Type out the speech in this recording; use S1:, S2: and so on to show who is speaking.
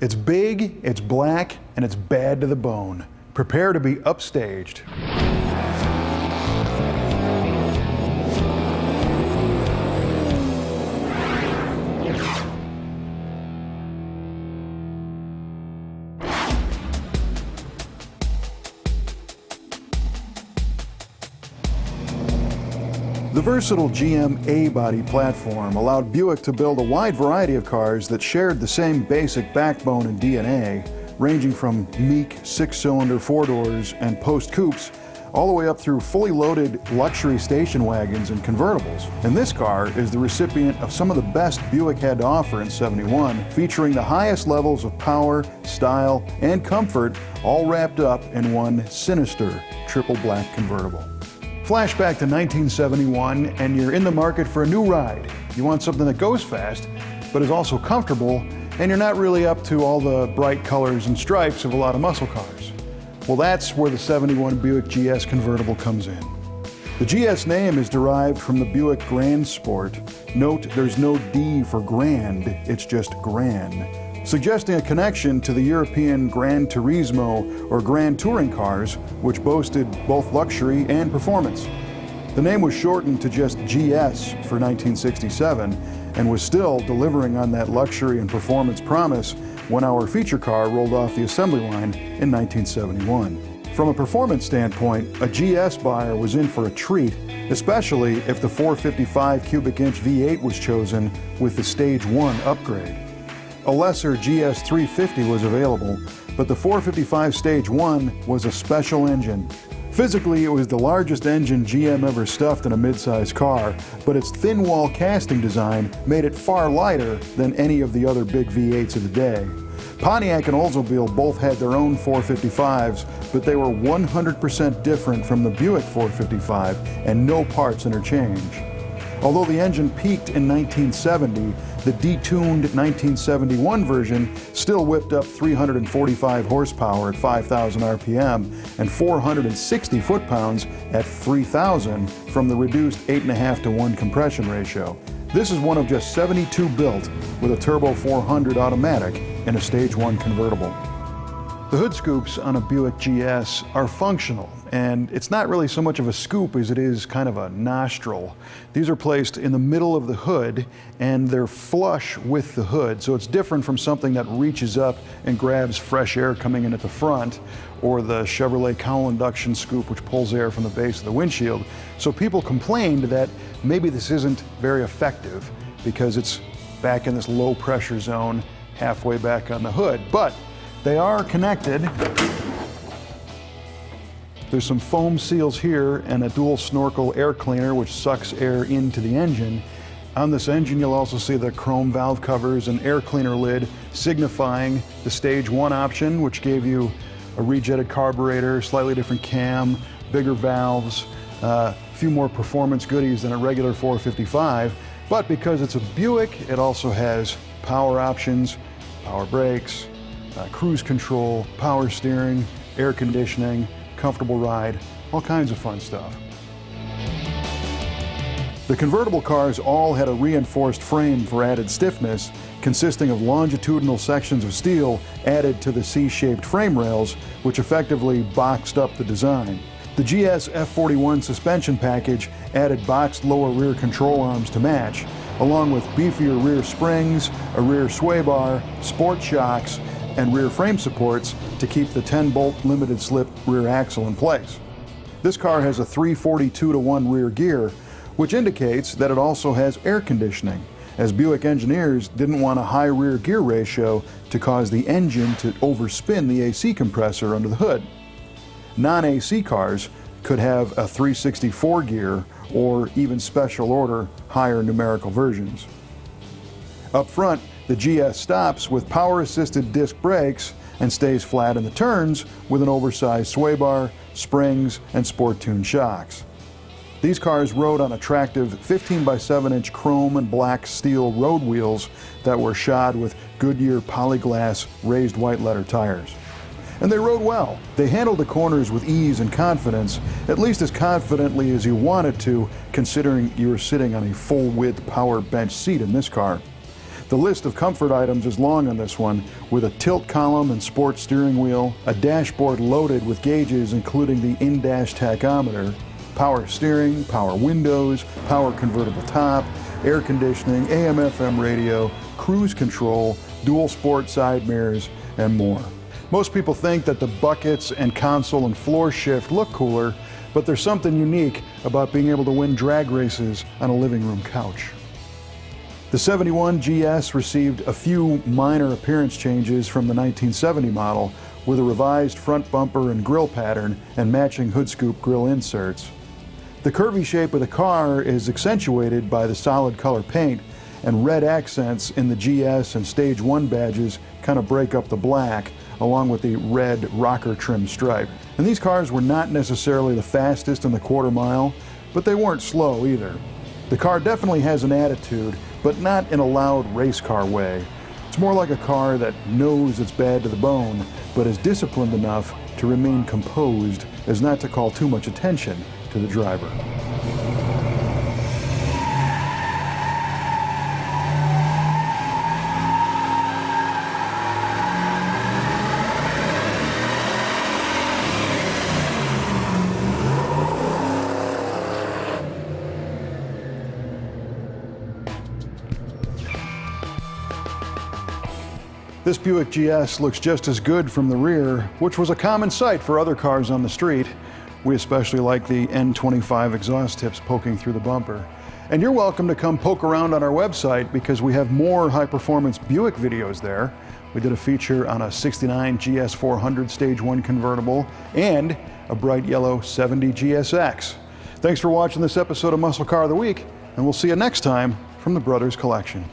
S1: It's big, it's black, and it's bad to the bone. Prepare to be upstaged. The versatile GM A-body platform allowed Buick to build a wide variety of cars that shared the same basic backbone and DNA, ranging from meek 6-cylinder four-doors and post-coupes all the way up through fully loaded luxury station wagons and convertibles. And this car is the recipient of some of the best Buick had to offer in '71, featuring the highest levels of power, style, and comfort, all wrapped up in one sinister triple black convertible. Flashback to 1971, and you're in the market for a new ride. You want something that goes fast, but is also comfortable, and you're not really up to all the bright colors and stripes of a lot of muscle cars. Well, that's where the '71 Buick GS Convertible comes in. The GS name is derived from the Buick Grand Sport. Note, there's no D for grand, it's just Grand, suggesting a connection to the European Gran Turismo or Grand Touring cars, which boasted both luxury and performance. The name was shortened to just GS for 1967 and was still delivering on that luxury and performance promise when our feature car rolled off the assembly line in 1971. From a performance standpoint, a GS buyer was in for a treat, especially if the 455 cubic inch V8 was chosen with the Stage 1 upgrade. A lesser GS 350 was available, but the 455 Stage 1 was a special engine. Physically, it was the largest engine GM ever stuffed in a midsize car, but its thin wall casting design made it far lighter than any of the other big V8s of the day. Pontiac and Oldsmobile both had their own 455s, but they were 100% different from the Buick 455 and no parts interchange. Although the engine peaked in 1970, the detuned 1971 version still whipped up 345 horsepower at 5,000 RPM and 460 foot-pounds at 3,000 from the reduced 8.5 to 1 compression ratio. This is one of just 72 built with a Turbo 400 automatic in a Stage 1 convertible. The hood scoops on a Buick GS are functional, and it's not really so much of a scoop as it is kind of a nostril. These are placed in the middle of the hood, and they're flush with the hood, so it's different from something that reaches up and grabs fresh air coming in at the front, or the Chevrolet cowl induction scoop, which pulls air from the base of the windshield. So people complained that maybe this isn't very effective because it's back in this low pressure zone halfway back on the hood, but they are connected. There's some foam seals here and a dual snorkel air cleaner which sucks air into the engine. On this engine you'll also see the chrome valve covers and air cleaner lid signifying the Stage 1 option, which gave you a rejetted carburetor, slightly different cam, bigger valves, a few more performance goodies than a regular 455. But because it's a Buick, it also has power options, power brakes, cruise control, power steering, air conditioning, comfortable ride, all kinds of fun stuff. The convertible cars all had a reinforced frame for added stiffness, consisting of longitudinal sections of steel added to the C-shaped frame rails, which effectively boxed up the design. The GS F41 suspension package added boxed lower rear control arms to match, along with beefier rear springs, a rear sway bar, sport shocks, and rear frame supports to keep the 10-bolt limited slip rear axle in place. This car has a 342-to-1 rear gear, which indicates that it also has air conditioning, as Buick engineers didn't want a high rear gear ratio to cause the engine to overspin the AC compressor under the hood. Non-AC cars could have a 364 gear or even special order higher numerical versions. Up front, the GS stops with power-assisted disc brakes and stays flat in the turns with an oversized sway bar, springs, and sport-tuned shocks. These cars rode on attractive 15x7-inch chrome and black steel road wheels that were shod with Goodyear polyglass raised white letter tires. And they rode well. They handled the corners with ease and confidence, at least as confidently as you wanted to, considering you were sitting on a full-width power bench seat in this car. The list of comfort items is long on this one, with a tilt column and sports steering wheel, a dashboard loaded with gauges including the in-dash tachometer, power steering, power windows, power convertible top, air conditioning, AM/FM radio, cruise control, dual sport side mirrors, and more. Most people think that the buckets and console and floor shift look cooler, but there's something unique about being able to win drag races on a living room couch. The 71 GS received a few minor appearance changes from the 1970 model, with a revised front bumper and grille pattern and matching hood scoop grille inserts. The curvy shape of the car is accentuated by the solid color paint, and red accents in the GS and Stage 1 badges kind of break up the black, along with the red rocker trim stripe. And these cars were not necessarily the fastest in the quarter mile, but they weren't slow either. The car definitely has an attitude, but not in a loud race car way. It's more like a car that knows it's bad to the bone, but is disciplined enough to remain composed as not to call too much attention to the driver. This Buick GS looks just as good from the rear, which was a common sight for other cars on the street. We especially like the N25 exhaust tips poking through the bumper. And you're welcome to come poke around on our website because we have more high-performance Buick videos there. We did a feature on a 69 GS 400 Stage 1 convertible and a bright yellow 70 GSX. Thanks for watching this episode of Muscle Car of the Week, and we'll see you next time from the Brothers Collection.